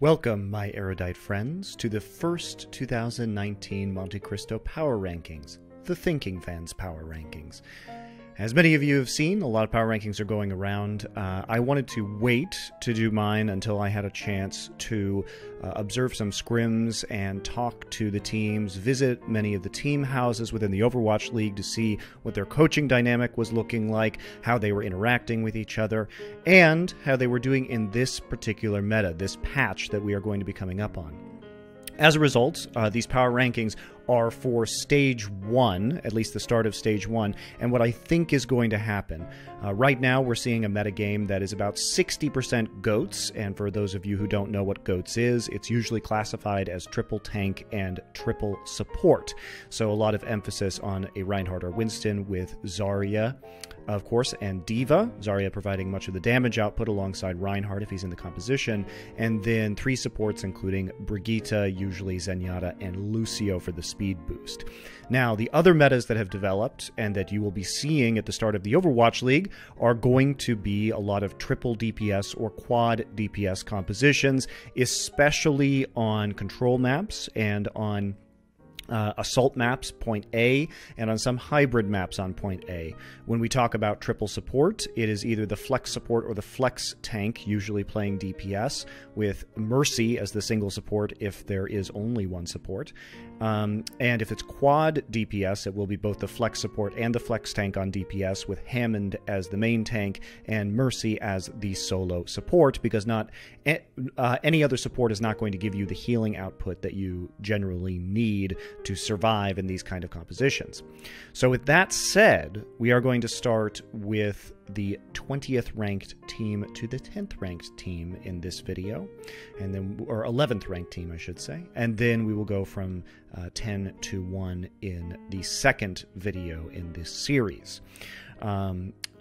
Welcome, my erudite friends, to the first 2019 Monte Cristo Power Rankings, the Thinking Fans Power Rankings. As many of you have seen, a lot of power rankings are going around. I wanted to wait to do mine until I had a chance to observe some scrims and talk to the teams, visit many of the team houses within the Overwatch League to see what their coaching dynamic was looking like, how they were interacting with each other, and how they were doing in this particular meta, this patch that we are going to be coming up on. As a result, these power rankings are for Stage 1, at least the start of Stage 1, and what I think is going to happen. Right now, we're seeing a metagame that is about 60% GOATS, and for those of you who don't know what GOATS is, it's usually classified as triple tank and triple support. So a lot of emphasis on a Reinhardt or Winston with Zarya, of course, and D.Va. Zarya providing much of the damage output alongside Reinhardt if he's in the composition, and then 3 supports including Brigitte, usually Zenyatta, and Lucio for the speed boost. Now, the other metas that have developed and that you will be seeing at the start of the Overwatch League are going to be a lot of triple DPS or quad DPS compositions, especially on control maps and on assault maps, point A, and on some hybrid maps on point A. When we talk about triple support, it is either the flex support or the flex tank, usually playing DPS, with Mercy as the single support if there is only one support. And if it's quad DPS, it will be both the flex support and the flex tank on DPS, with Hammond as the main tank and Mercy as the solo support, because not any other support is not going to give you the healing output that you generally need to survive in these kind of compositions. So with that said, we are going to start with the 20th ranked team to the 10th ranked team in this video, and then, or 11th ranked team, I should say, and then we will go from 10 to 1 in the second video in this series.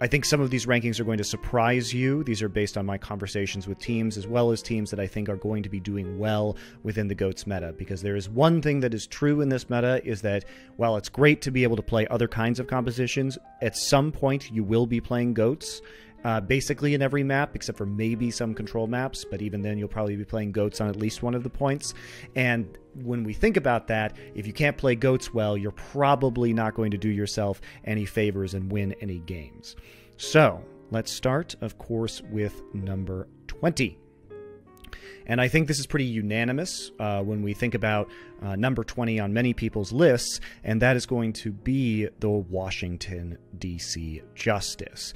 I think some of these rankings are going to surprise you. These are based on my conversations with teams, as well as teams that I think are going to be doing well within the GOATS meta, because there is one thing that is true in this meta, is that while it's great to be able to play other kinds of compositions, at some point you will be playing GOATS. Basically in every map, except for maybe some control maps, but even then you'll probably be playing GOATS on at least one of the points. And when we think about that, if you can't play GOATS well, you're probably not going to do yourself any favors and win any games. So let's start, of course, with number 20. And I think this is pretty unanimous when we think about number 20 on many people's lists, and that is going to be the Washington, D.C. Justice.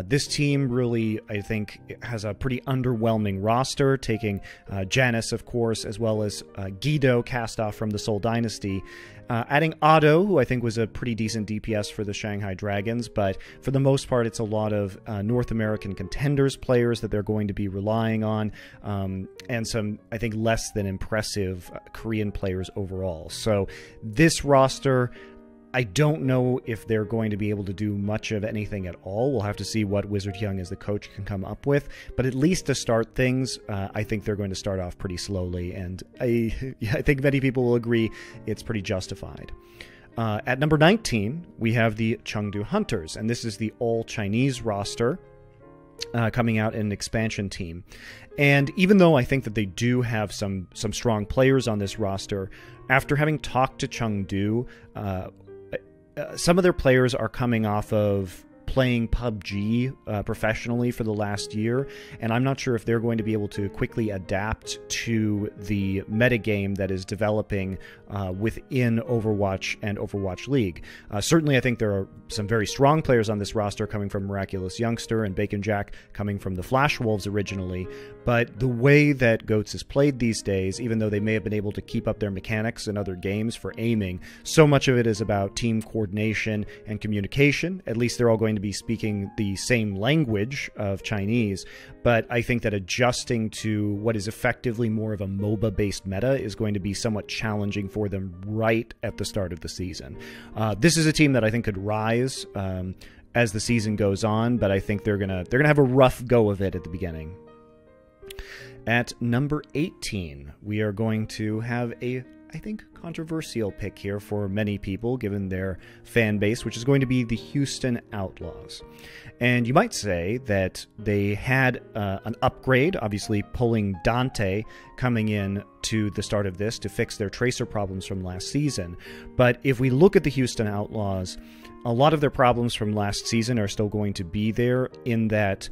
This team really, I think, has a pretty underwhelming roster, taking Janice, of course, as well as Guido, cast off from the Seoul Dynasty. Adding Otto, who I think was a pretty decent DPS for the Shanghai Dragons, but for the most part, it's a lot of North American contenders players that they're going to be relying on, and some, I think, less than impressive Korean players overall. So this roster, I don't know if they're going to be able to do much of anything at all. We'll have to see what Wizard Young as the coach can come up with. But at least to start things, I think they're going to start off pretty slowly. And I think many people will agree it's pretty justified. At number 19, we have the Chengdu Hunters. And this is the all-Chinese roster coming out in an expansion team. And even though I think that they do have some strong players on this roster, after having talked to Chengdu, some of their players are coming off of playing PUBG professionally for the last year, and I'm not sure if they're going to be able to quickly adapt to the metagame that is developing within Overwatch and Overwatch League. Certainly, I think there are some very strong players on this roster coming from Miraculous Youngster and Bacon Jack coming from the Flash Wolves originally, but the way that GOATS is played these days, even though they may have been able to keep up their mechanics in other games for aiming, so much of it is about team coordination and communication. At least they're all going to be speaking the same language of Chinese, but I think that adjusting to what is effectively more of a MOBA-based meta is going to be somewhat challenging for them right at the start of the season. This is a team that I think could rise as the season goes on, but I think they're gonna have a rough go of it at the beginning. At number 18, we are going to have a I think, controversial pick here for many people, given their fan base, which is going to be the Houston Outlaws. And you might say that they had an upgrade, obviously pulling Dante coming in to the start of this to fix their tracer problems from last season. But if we look at the Houston Outlaws, a lot of their problems from last season are still going to be there, in that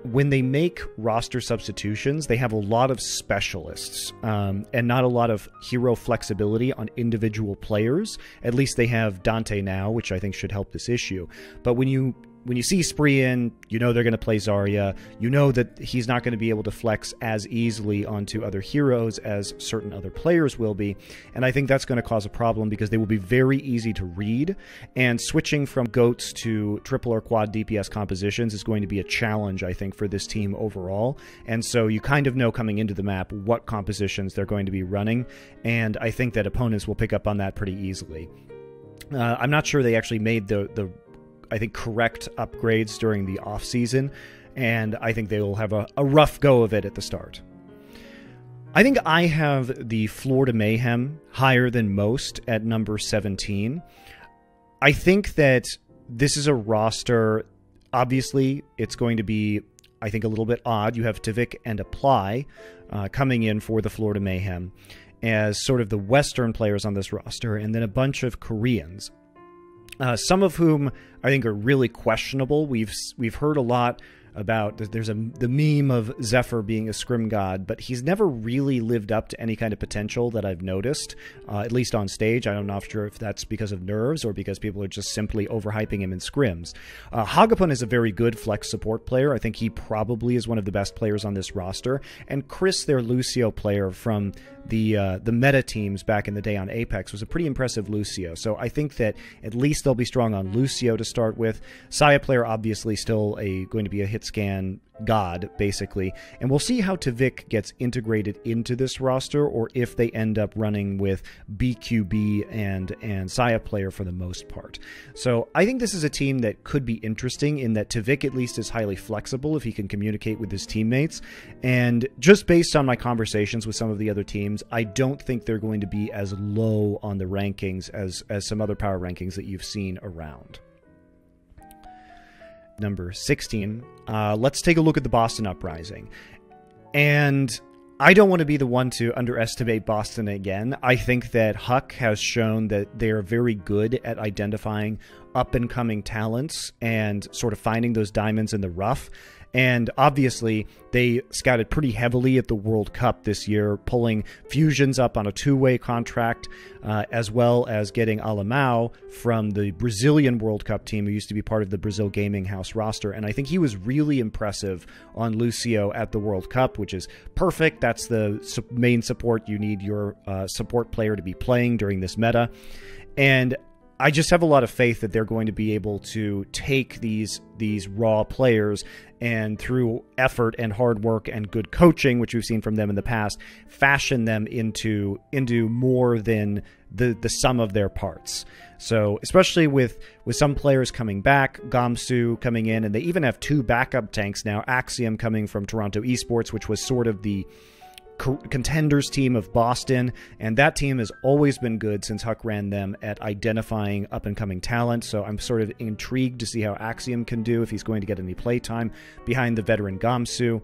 when they make roster substitutions, they have a lot of specialists and not a lot of hero flexibility on individual players. At least they have Dante now, which I think should help this issue. But when you see Spree in, you know they're going to play Zarya. You know that he's not going to be able to flex as easily onto other heroes as certain other players will be. And I think that's going to cause a problem, because they will be very easy to read. And switching from GOATs to triple or quad DPS compositions is going to be a challenge, I think, for this team overall. And so you kind of know coming into the map what compositions they're going to be running. And I think that opponents will pick up on that pretty easily. I'm not sure they actually made the I think, correct upgrades during the off-season, and I think they will have a rough go of it at the start. I think I have the Florida Mayhem higher than most at number 17. I think that this is a roster, obviously, it's going to be, I think, a little bit odd. You have Tvik and Apply coming in for the Florida Mayhem as sort of the Western players on this roster, and then a bunch of Koreans. Some of whom I think are really questionable. We've heard a lot about, there's the meme of Zephyr being a scrim god, but he's never really lived up to any kind of potential that I've noticed, at least on stage. I'm not sure if that's because of nerves or because people are just simply overhyping him in scrims. Hagapun is a very good flex support player. I think he probably is one of the best players on this roster. And Chris, their Lucio player from the meta teams back in the day on Apex, was a pretty impressive Lucio. So I think that at least they'll be strong on Lucio to start with. Saya player, obviously still going to be a hit scan god, basically. And we'll see how Tvik gets integrated into this roster, or if they end up running with BQB and Saya player for the most part. So I think this is a team that could be interesting, in that Tvik at least is highly flexible if he can communicate with his teammates. And just based on my conversations with some of the other teams, I don't think they're going to be as low on the rankings as some other power rankings that you've seen around. Number 16, let's take a look at the Boston Uprising. And I don't want to be the one to underestimate Boston again. I think that Huck has shown that they're very good at identifying up-and-coming talents and sort of finding those diamonds in the rough. And obviously, they scouted pretty heavily at the World Cup this year, pulling Fusions up on a two-way contract, as well as getting Alamau from the Brazilian World Cup team, who used to be part of the Brazil Gaming House roster. And I think he was really impressive on Lucio at the World Cup, which is perfect. That's the main support you need your support player to be playing during this meta. And I just have a lot of faith that they're going to be able to take these raw players and, through effort and hard work and good coaching, which we've seen from them in the past, fashion them into more than the sum of their parts. So especially with some players coming back, Gamsu coming in, and they even have two backup tanks now, Axiom coming from Toronto Esports, which was sort of the contenders team of Boston, and that team has always been good since Huck ran them at identifying up-and-coming talent. So I'm sort of intrigued to see how Axiom can do, if he's going to get any playtime behind the veteran Gamsu.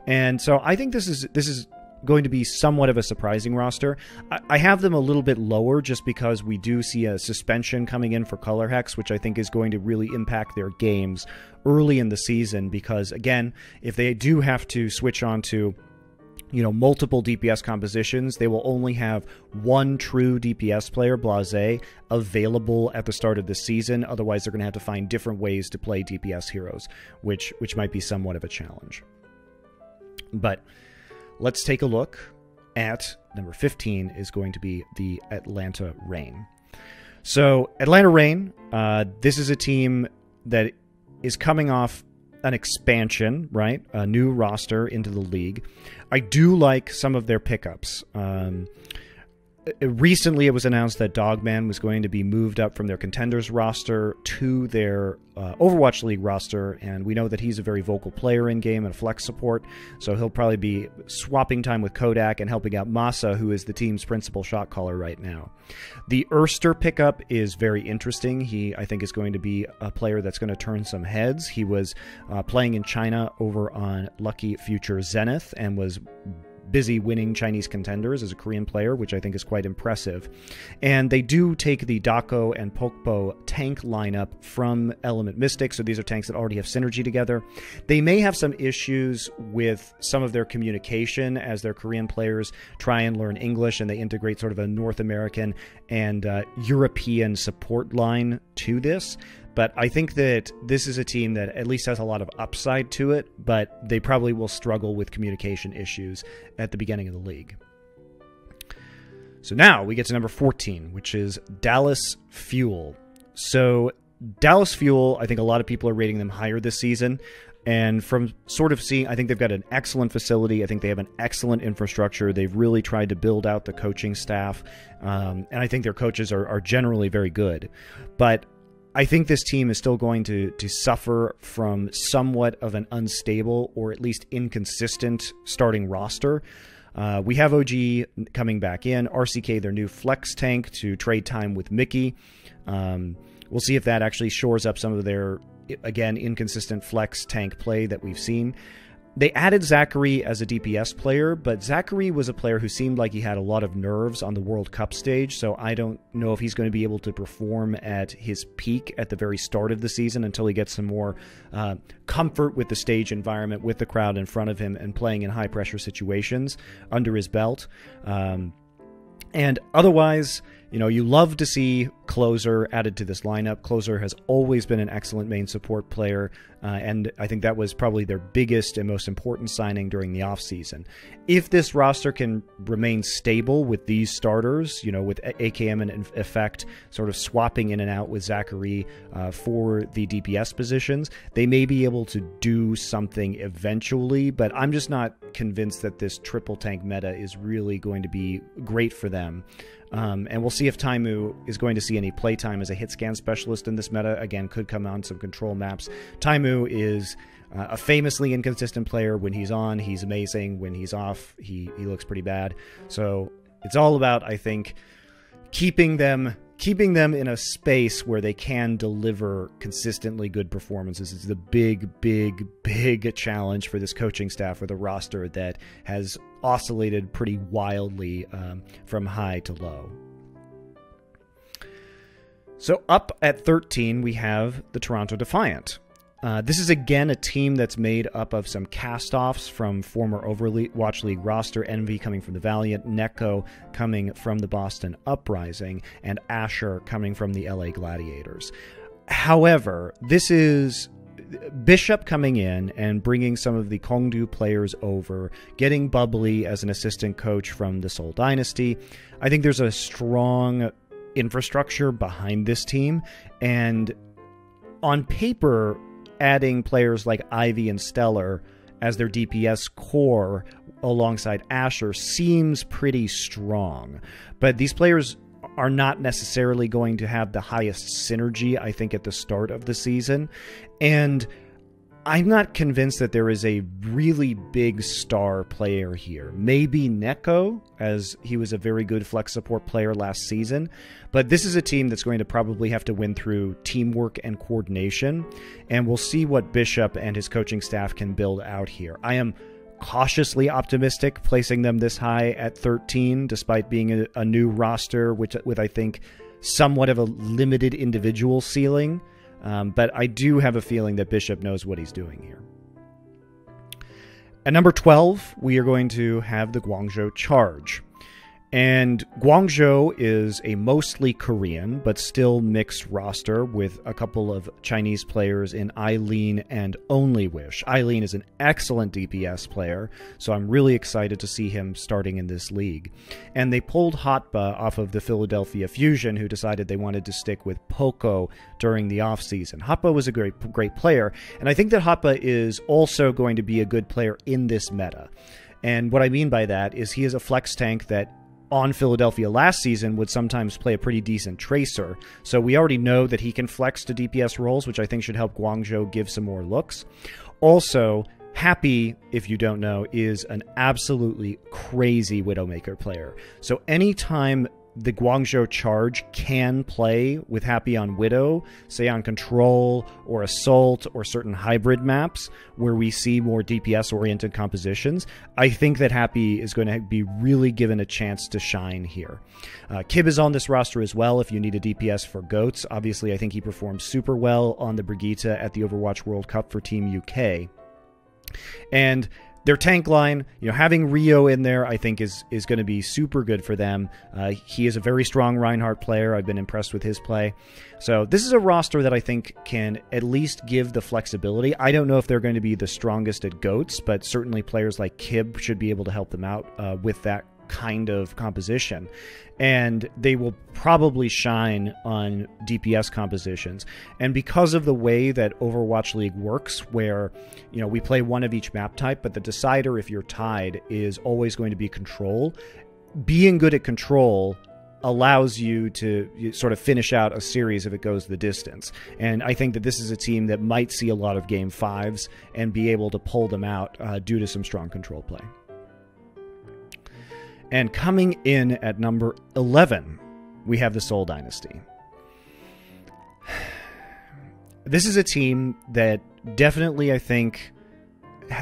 And so I think this is going to be somewhat of a surprising roster. I have them a little bit lower just because we do see a suspension coming in for Color Hex, which I think is going to really impact their games early in the season, because again, if they do have to switch on to multiple DPS compositions, they will only have one true DPS player, Blase, available at the start of the season. Otherwise, they're going to have to find different ways to play DPS heroes, which might be somewhat of a challenge. But let's take a look at number 15 is going to be the Atlanta Reign. So Atlanta Reign, this is a team that is coming off an expansion, right? A new roster into the league. I do like some of their pickups. Recently, it was announced that Dogman was going to be moved up from their Contenders roster to their Overwatch League roster, and we know that he's a very vocal player in-game and flex support, so he'll probably be swapping time with Kodak and helping out Masa, who is the team's principal shot caller right now. The Erster pickup is very interesting. He, I think, is going to be a player that's going to turn some heads. He was playing in China over on Lucky Future Zenith and was busy winning Chinese Contenders as a Korean player, which I think is quite impressive. And they do take the Dako and Pokpo tank lineup from Element Mystic, so these are tanks that already have synergy together. They may have some issues with some of their communication as their Korean players try and learn English, and they integrate sort of a North American and European support line to this. But I think that this is a team that at least has a lot of upside to it, but they probably will struggle with communication issues at the beginning of the league. So now we get to number 14, which is Dallas Fuel. So Dallas Fuel, I think a lot of people are rating them higher this season. And from sort of seeing, I think they've got an excellent facility. I think they have an excellent infrastructure. They've really tried to build out the coaching staff. And I think their coaches are generally very good. But I think this team is still going to suffer from somewhat of an unstable or at least inconsistent starting roster. We have OG coming back in, RCK, their new flex tank, to trade time with Mickey. We'll see if that actually shores up some of their, again, inconsistent flex tank play that we've seen. They added Zachary as a DPS player, but Zachary was a player who seemed like he had a lot of nerves on the World Cup stage, so I don't know if he's going to be able to perform at his peak at the very start of the season until he gets some more comfort with the stage environment, with the crowd in front of him, and playing in high-pressure situations under his belt. And otherwise, you know, you love to see Closer added to this lineup. Closer has always been an excellent main support player, and I think that was probably their biggest and most important signing during the offseason. If this roster can remain stable with these starters, you know, with AKM and Effect sort of swapping in and out with Zachary for the DPS positions, they may be able to do something eventually, but I'm just not convinced that this triple tank meta is really going to be great for them. And we'll see if Taimu is going to see any playtime as a hit scan specialist in this meta. Again, could come on some control maps. Taimu is a famously inconsistent player. When he's on, he's amazing. When he's off, he looks pretty bad. So it's all about, I think, keeping them in a space where they can deliver consistently good performances. Is the big challenge for this coaching staff with a roster that has oscillated pretty wildly from high to low. So up at 13, we have the Toronto Defiant. This is again a team that's made up of some cast-offs from former Overwatch League roster, Envy coming from the Valiant, Neko coming from the Boston Uprising, and Asher coming from the LA Gladiators. However, this is Bishop coming in and bringing some of the Kongdu players over, getting Bubbly as an assistant coach from the Seoul Dynasty. I think there's a strong infrastructure behind this team, and on paper, adding players like Ivy and Stellar as their DPS core alongside Asher seems pretty strong. But these players are not necessarily going to have the highest synergy, I think, at the start of the season. And I'm not convinced that there is a really big star player here. Maybe Neko, as he was a very good flex support player last season. But this is a team that's going to probably have to win through teamwork and coordination. And we'll see what Bishop and his coaching staff can build out here. I am cautiously optimistic placing them this high at 13, despite being a new roster, with I think somewhat of a limited individual ceiling. But I do have a feeling that Bishop knows what he's doing here. At number 12, we are going to have the Guangzhou Charge. And Guangzhou is a mostly Korean, but still mixed roster with a couple of Chinese players in Eileen and Only Wish. Eileen is an excellent DPS player, so I'm really excited to see him starting in this league. And they pulled Hotba off of the Philadelphia Fusion, who decided they wanted to stick with Poco during the offseason. Hotba was a great player, and I think that Hotba is also going to be a good player in this meta. And what I mean by that is he is a flex tank that on Philadelphia last season would sometimes play a pretty decent tracer. So we already know that he can flex to DPS roles, which I think should help Guangzhou give some more looks. Also, Happy, if you don't know, is an absolutely crazy Widowmaker player. So anytime the Guangzhou charge can play with Happy on Widow, say on Control or Assault or certain hybrid maps where we see more DPS-oriented compositions, I think that Happy is going to be really given a chance to shine here. Kib is on this roster as well if you need a DPS for GOATs. Obviously, I think he performed super well on the Brigitte at the Overwatch World Cup for Team UK. And their tank line, having Rio in there, I think is going to be super good for them. He is a very strong Reinhardt player. I've been impressed with his play. So this is a roster that I think can at least give the flexibility. I don't know if they're going to be the strongest at GOATs, but certainly players like Kib should be able to help them out with that kind of composition, and they will probably shine on DPS compositions. And because of the way that Overwatch League works, where we play one of each map type, but the decider, if you're tied, is always going to be Control, being good at Control allows you to sort of finish out a series if it goes the distance. And I think that this is a team that might see a lot of Game 5s and be able to pull them out due to some strong Control play. And coming in at number 11, we have the Seoul Dynasty. This is a team that definitely, I think,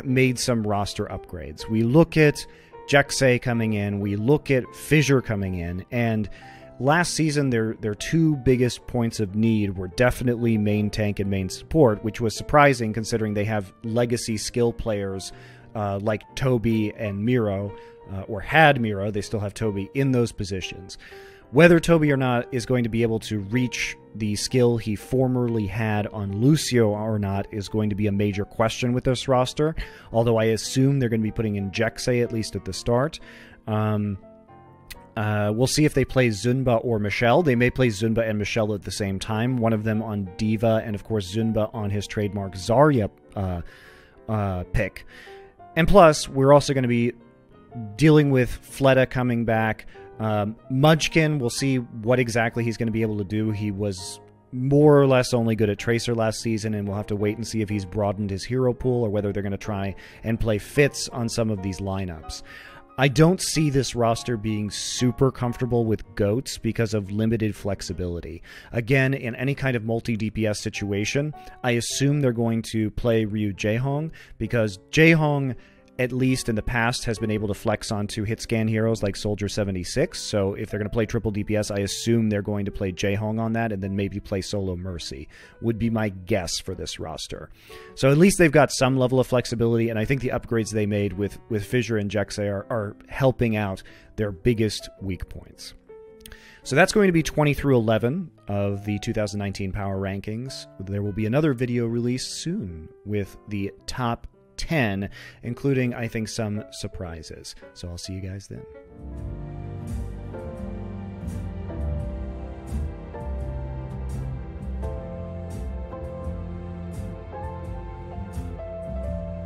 made some roster upgrades. We look at Jexay coming in, we look at Fissure coming in, and last season their two biggest points of need were definitely main tank and main support, which was surprising considering they have legacy skill players like Toby and Miro, or had Miro. They still have Toby in those positions. Whether Toby or not is going to be able to reach the skill he formerly had on Lucio or not is going to be a major question with this roster, although I assume they're going to be putting in Jexay at least at the start. We'll see if they play Zunba or Michelle. They may play Zunba and Michelle at the same time, one of them on D.Va, and of course Zunba on his trademark Zarya pick. And plus, we're also going to be dealing with Fleta coming back. Mudgekin, we'll see what exactly he's going to be able to do. He was more or less only good at Tracer last season, and we'll have to wait and see if he's broadened his hero pool or whether they're going to try and play Fitz on some of these lineups. I don't see this roster being super comfortable with GOATs because of limited flexibility. Again, in any kind of multi-DPS situation, I assume they're going to play Ryu Jaehong because Jaehong, at least in the past, has been able to flex onto hit scan heroes like Soldier 76. So if they're going to play triple DPS, I assume they're going to play Jaehong on that and then maybe play solo Mercy, would be my guess for this roster. So at least they've got some level of flexibility, and I think the upgrades they made with Fissure and Jexay are helping out their biggest weak points. So that's going to be 20 through 11 of the 2019 Power Rankings. There will be another video released soon with the top 10, including, I think, some surprises. So I'll see you guys then.